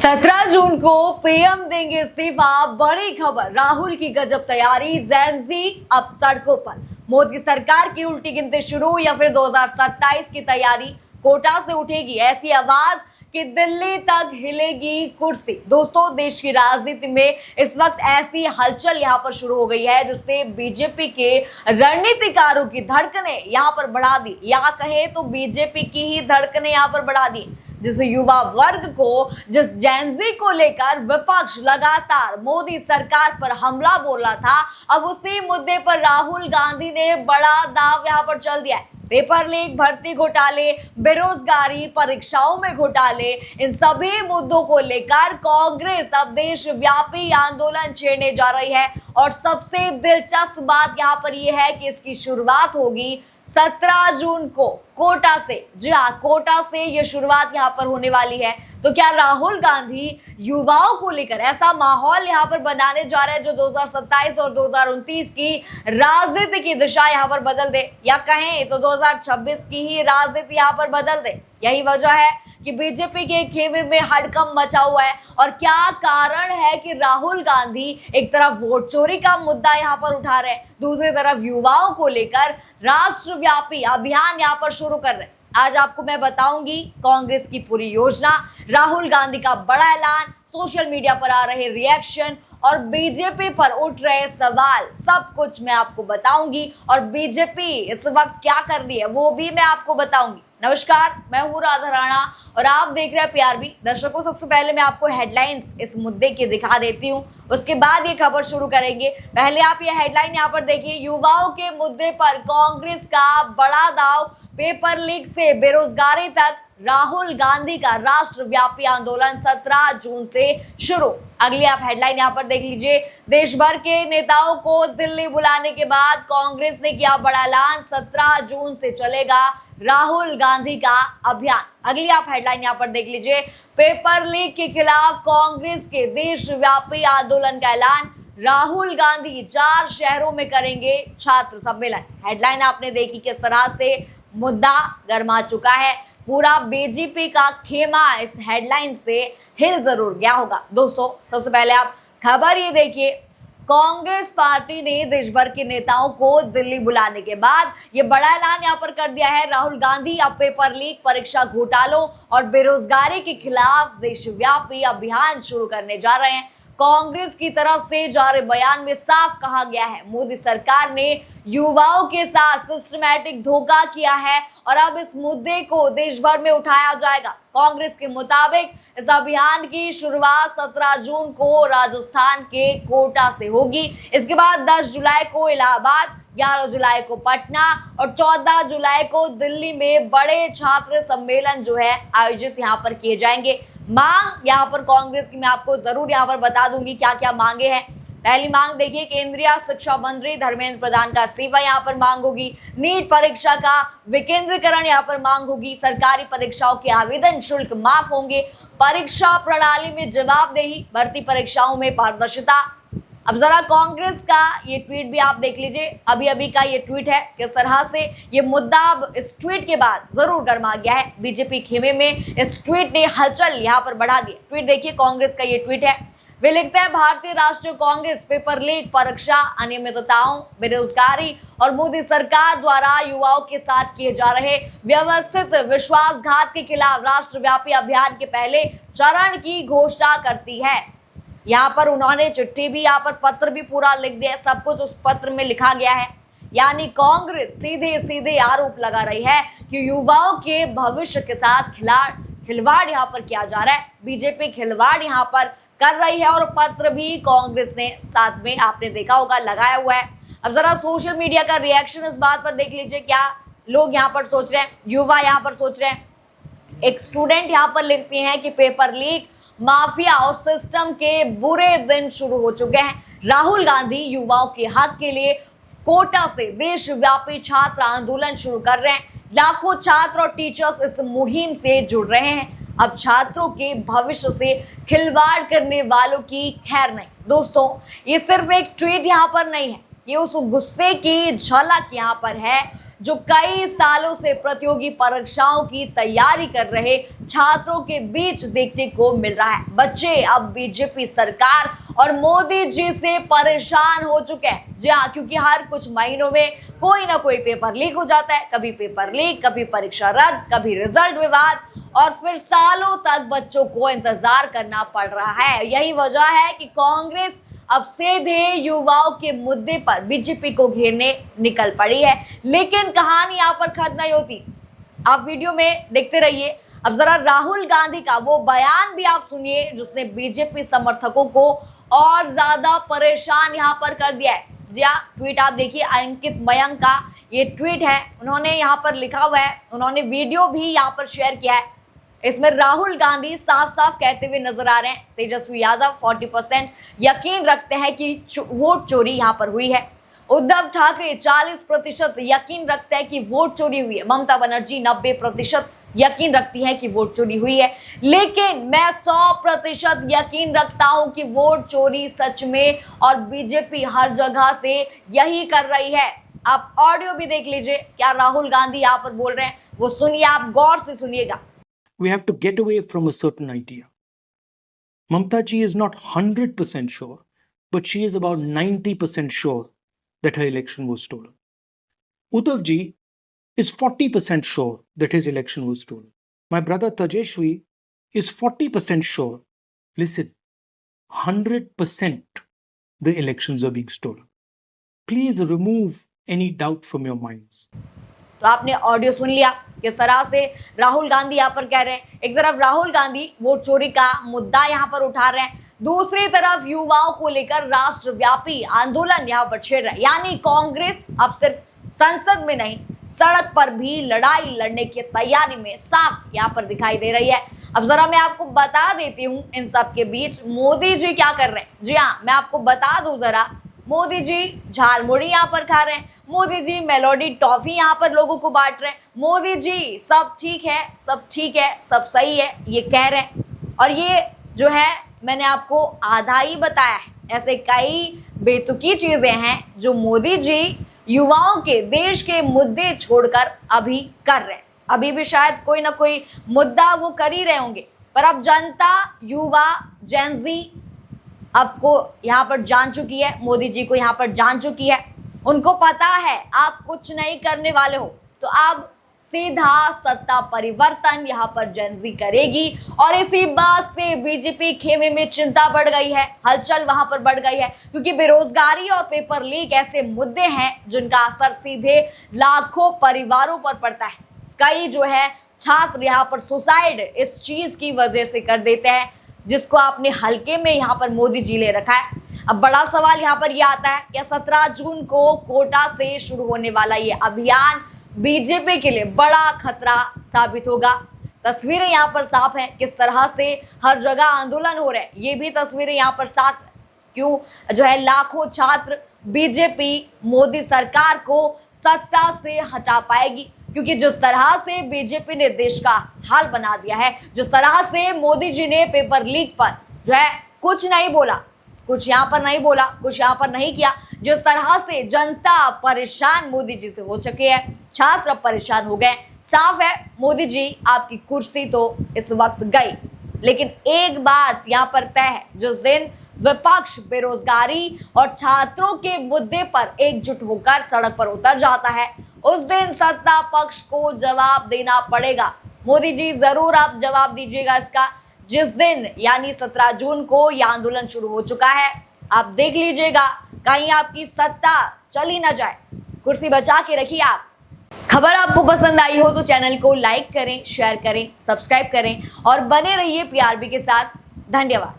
17 जून को पीएम देंगे इस्तीफा, बड़ी खबर। राहुल की गजब तैयारी, जेन ज़ी अब सड़कों पर। मोदी सरकार की उल्टी गिनती शुरू या फिर 2027 की तैयारी। कोटा से उठेगी ऐसी आवाज कि दिल्ली तक हिलेगी कुर्सी। दोस्तों, देश की राजनीति में इस वक्त ऐसी हलचल यहां पर शुरू हो गई है जिससे बीजेपी के रणनीतिकारों की धड़कनें यहां पर बढ़ा दी, या कहे तो बीजेपी की ही धड़कनें यहां पर बढ़ा दी। जिस युवा वर्ग को, जिस जेन ज़ी को लेकर विपक्ष लगातार मोदी सरकार पर हमला बोला था, अब उसी मुद्दे पर राहुल गांधी ने बड़ा दांव यहां पर चल दिया है। पेपर लीक, भर्ती घोटाले, बेरोजगारी, परीक्षाओं में घोटाले, इन सभी मुद्दों को लेकर कांग्रेस अब देशव्यापी आंदोलन छेड़ने जा रही है। और सबसे दिलचस्प बात यहां पर यह है कि इसकी शुरुआत होगी 17 जून को कोटा से। जी हाँ, कोटा से ये शुरुआत यहाँ पर होने वाली है। तो क्या राहुल गांधी युवाओं को लेकर ऐसा माहौल यहाँ पर बनाने जा रहे हैं जो 2027 और 2029 की राजनीति की दिशा यहाँ पर बदल दे, या कहें तो 2026 की ही राजनीति यहाँ पर बदल दे? यही वजह है कि बीजेपी के खेमे में हड़कंप मचा हुआ है। और क्या कारण है कि राहुल गांधी एक तरफ वोट चोरी का मुद्दा यहाँ पर उठा रहे हैं, दूसरी तरफ युवाओं को लेकर राष्ट्रव्यापी अभियान यहाँ पर शुरू कर रहे हैं। आज आपको मैं बताऊंगी कांग्रेस की पूरी योजना, राहुल गांधी का बड़ा ऐलान, सोशल मीडिया पर आ रहे रिएक्शन और बीजेपी पर उठ रहे सवाल, सब कुछ मैं आपको बताऊंगी। और बीजेपी इस वक्त क्या कर रही है वो भी मैं आपको बताऊंगी। नमस्कार, मैं हूं राधा राणा और आप देख रहे हैं पीआरबी। दर्शकों, सबसे पहले मैं आपको हेडलाइंस इस मुद्दे की दिखा देती हूं, उसके बाद ये खबर शुरू करेंगे। पहले आप ये हेडलाइन यहाँ पर देखिए, युवाओं के मुद्दे पर कांग्रेस का बड़ा दांव, पेपर लीक से बेरोजगारी तक राहुल गांधी का राष्ट्रव्यापी आंदोलन 17 जून से शुरू। अगली आप हेडलाइन यहाँ पर देख लीजिए, देश भर के नेताओं को दिल्ली बुलाने के बाद कांग्रेस ने किया बड़ा ऐलान, 17 जून से चलेगा राहुल गांधी का अभियान। अगली आप हेडलाइन यहाँ पर देख लीजिए, पेपर लीक के खिलाफ कांग्रेस के देशव्यापी आंदोलन का ऐलान, राहुल गांधी 4 शहरों में करेंगे छात्र सम्मेलन। हेडलाइन आपने देखी किस तरह से मुद्दा गर्मा चुका है। पूरा बीजेपी का खेमा इस हेडलाइन से हिल जरूर गया होगा। दोस्तों, सबसे पहले आप खबर ये देखिए, कांग्रेस पार्टी ने देश भर के नेताओं को दिल्ली बुलाने के बाद ये बड़ा ऐलान यहाँ पर कर दिया है। राहुल गांधी अब पेपर लीक, परीक्षा घोटालों और बेरोजगारी के खिलाफ देशव्यापी अभियान शुरू करने जा रहे हैं। कांग्रेस की तरफ से जारी बयान में साफ कहा गया है, मोदी सरकार ने युवाओं के साथ सिस्टमैटिक धोखा किया है और अब इस मुद्दे को देश भर में उठाया जाएगा। कांग्रेस के मुताबिक इस अभियान की शुरुआत 17 जून को राजस्थान के कोटा से होगी। इसके बाद 10 जुलाई को इलाहाबाद, 11 जुलाई को पटना और 14 जुलाई को दिल्ली में बड़े छात्र सम्मेलन जो है आयोजित यहाँ पर किए जाएंगे। मांग यहाँ पर कांग्रेस की मैं आपको जरूर यहाँ पर बता दूंगी क्या क्या मांगे हैं। पहली मांग देखिए, केंद्रीय शिक्षा मंत्री धर्मेंद्र प्रधान का इस्तीफा यहाँ पर मांग होगी। नीट परीक्षा का विकेंद्रीकरण यहाँ पर मांग होगी। सरकारी परीक्षाओं के आवेदन शुल्क माफ होंगे। परीक्षा प्रणाली में जवाबदेही, भर्ती परीक्षाओं में पारदर्शिता। अब जरा कांग्रेस का ये ट्वीट भी आप देख लीजिए, अभी अभी का ये ट्वीट है, किस तरह से ये मुद्दा अब इस ट्वीट के बाद जरूर गर्मा गया है। बीजेपी खेमे में इस ट्वीट ने हलचल यहाँ पर बढ़ा दी। ट्वीट देखिए, कांग्रेस का ये ट्वीट है। वे लिखते हैं, भारतीय राष्ट्रीय कांग्रेस पेपर लीक, परीक्षा अनियमितताओं, बेरोजगारी और मोदी सरकार द्वारा युवाओं के साथ किए जा रहे व्यवस्थित विश्वासघात के खिलाफ राष्ट्रव्यापी अभियान के पहले चरण की घोषणा करती है। यहाँ पर उन्होंने चिट्ठी भी, यहाँ पर पत्र भी पूरा लिख दिया, सब कुछ उस पत्र में लिखा गया है। यानी कांग्रेस सीधे सीधे आरोप लगा रही है कि युवाओं के भविष्य के साथ खिलवाड़ यहाँ पर किया जा रहा है। बीजेपी खिलवाड़ यहाँ पर कर रही है और पत्र भी कांग्रेस ने साथ में, आपने देखा होगा, लगाया हुआ है। अब जरा सोशल मीडिया का रिएक्शन इस बात पर देख लीजिए, क्या लोग यहाँ पर सोच रहे हैं, युवा यहाँ पर सोच रहे हैं। एक स्टूडेंट यहाँ पर लिखते हैं कि पेपर लीक, माफिया और सिस्टम के बुरे दिन शुरू हो चुके हैं। राहुल गांधी युवाओं के हक के लिए कोटा से देशव्यापी छात्र आंदोलन शुरू कर रहे हैं। लाखों छात्र और टीचर्स इस मुहिम से जुड़ रहे हैं। अब छात्रों के भविष्य से खिलवाड़ करने वालों की खैर नहीं। दोस्तों, ये सिर्फ एक ट्वीट यहाँ पर नहीं है, ये उस गुस्से की झलक यहाँ पर है जो कई सालों से प्रतियोगी परीक्षाओं की तैयारी कर रहे छात्रों के बीच देखने को मिल रहा है। बच्चे अब बीजेपी सरकार और मोदी जी से परेशान हो चुके हैं। जी हाँ, क्योंकि हर कुछ महीनों में कोई ना कोई पेपर लीक हो जाता है, कभी पेपर लीक, कभी परीक्षा रद्द, कभी रिजल्ट विवाद, और फिर सालों तक बच्चों को इंतजार करना पड़ रहा है। यही वजह है कि कांग्रेस अब सीधे युवाओं के मुद्दे पर बीजेपी को घेरने निकल पड़ी है। लेकिन कहानी यहाँ पर खत्म नहीं होती, आप वीडियो में देखते रहिए। अब जरा राहुल गांधी का वो बयान भी आप सुनिए जिसने बीजेपी समर्थकों को और ज्यादा परेशान यहाँ पर कर दिया है। जी हाँ, ट्वीट आप देखिए, अंकित मयंक का ये ट्वीट है, उन्होंने यहाँ पर लिखा हुआ है, उन्होंने वीडियो भी यहाँ पर शेयर किया है। इसमें राहुल गांधी साफ साफ कहते हुए नजर आ रहे हैं, तेजस्वी यादव 40% यकीन रखते हैं कि वोट चोरी यहाँ पर हुई है। उद्धव ठाकरे 40% यकीन रखते हैं कि वोट चोरी हुई है। ममता बनर्जी 90% यकीन रखती है कि वोट चोरी हुई है। लेकिन मैं 100% यकीन रखता हूं कि वोट चोरी सच में और बीजेपी हर जगह से यही कर रही है। आप ऑडियो भी देख लीजिए, क्या राहुल गांधी यहाँ पर बोल रहे हैं वो सुनिए, आप गौर से सुनिएगा। We have to get away from a certain idea. Mamta ji is not 100% sure, but she is about 90% sure that her election was stolen. Uddhav ji is 40% sure that his election was stolen. My brother Tejashwi is 40% sure. Listen, 100% the elections are being stolen. Please remove any doubt from your minds. तो आपने audio सुन लिया किस तरह से राहुल गांधी यहाँ पर कह रहे हैं। एक तरफ राहुल गांधी वोट चोरी का मुद्दा यहाँ पर उठा रहे हैं, दूसरी तरफ युवाओं को लेकर राष्ट्रव्यापी आंदोलन यहाँ पर छेड़ रहे हैं। यानी कांग्रेस अब सिर्फ संसद में नहीं, सड़क पर भी लड़ाई लड़ने की तैयारी में साफ यहाँ पर दिखाई दे रही है। अब जरा मैं आपको बता देती हूँ इन सब के बीच मोदी जी क्या कर रहे हैं। जी हाँ, मैं आपको बता दूं जरा, मोदी जी झालमुड़ी यहाँ पर खा रहे हैं, मोदी जी मेलोडी टॉफी यहाँ पर लोगों को बांट रहे हैं, मोदी जी सब ठीक है, सब ठीक है, सब सही है ये कह रहे हैं। और ये जो है मैंने आपको आधा ही बताया है, ऐसे कई बेतुकी चीजें हैं जो मोदी जी युवाओं के देश के मुद्दे छोड़कर अभी कर रहे हैं। अभी भी शायद कोई ना कोई मुद्दा वो कर ही रहे होंगे, पर अब जनता, युवा, जेनजी आपको यहाँ पर जान चुकी है, मोदी जी को यहाँ पर जान चुकी है। उनको पता है आप कुछ नहीं करने वाले हो, तो अब सीधा सत्ता परिवर्तन यहाँ पर जेनजी करेगी। और इसी बात से बीजेपी खेमे में चिंता बढ़ गई है, हलचल वहां पर बढ़ गई है, क्योंकि बेरोजगारी और पेपर लीक ऐसे मुद्दे हैं जिनका असर सीधे लाखों परिवारों पर पड़ता है। कई जो है छात्र यहाँ पर सुसाइड इस चीज की वजह से कर देते हैं, जिसको आपने हल्के में यहाँ पर मोदी जी ले रखा है। अब बड़ा सवाल यहाँ पर यह आता है, क्या 17 जून को कोटा से शुरू होने वाला ये अभियान बीजेपी के लिए बड़ा खतरा साबित होगा? तस्वीरें यहाँ पर साफ हैं, किस तरह से हर जगह आंदोलन हो रहे हैं, ये भी तस्वीरें यहाँ पर साफ हैं। क्यों जो है लाखों छात्र बीजेपी मोदी सरकार को सत्ता से हटा पाएगी, क्योंकि जिस तरह से बीजेपी ने देश का हाल बना दिया है, जिस तरह से मोदी जी ने पेपर लीक पर जो है कुछ नहीं बोला, कुछ यहाँ पर नहीं बोला, कुछ यहाँ पर नहीं किया, जिस तरह से जनता परेशान मोदी जी से हो चुकी है, छात्र परेशान हो गए, साफ है मोदी जी आपकी कुर्सी तो इस वक्त गई। लेकिन एक बात यहाँ पर तय है, जिस दिन विपक्ष बेरोजगारी और छात्रों के मुद्दे पर एकजुट होकर सड़क पर उतर जाता है, उस दिन सत्ता पक्ष को जवाब देना पड़ेगा। मोदी जी जरूर आप जवाब दीजिएगा इसका। जिस दिन यानी 17 जून को यह आंदोलन शुरू हो चुका है, आप देख लीजिएगा कहीं आपकी सत्ता चली ना जाए, कुर्सी बचा के रखिए आप। खबर आपको पसंद आई हो तो चैनल को लाइक करें, शेयर करें, सब्सक्राइब करें और बने रहिए पीआरबी के साथ। धन्यवाद।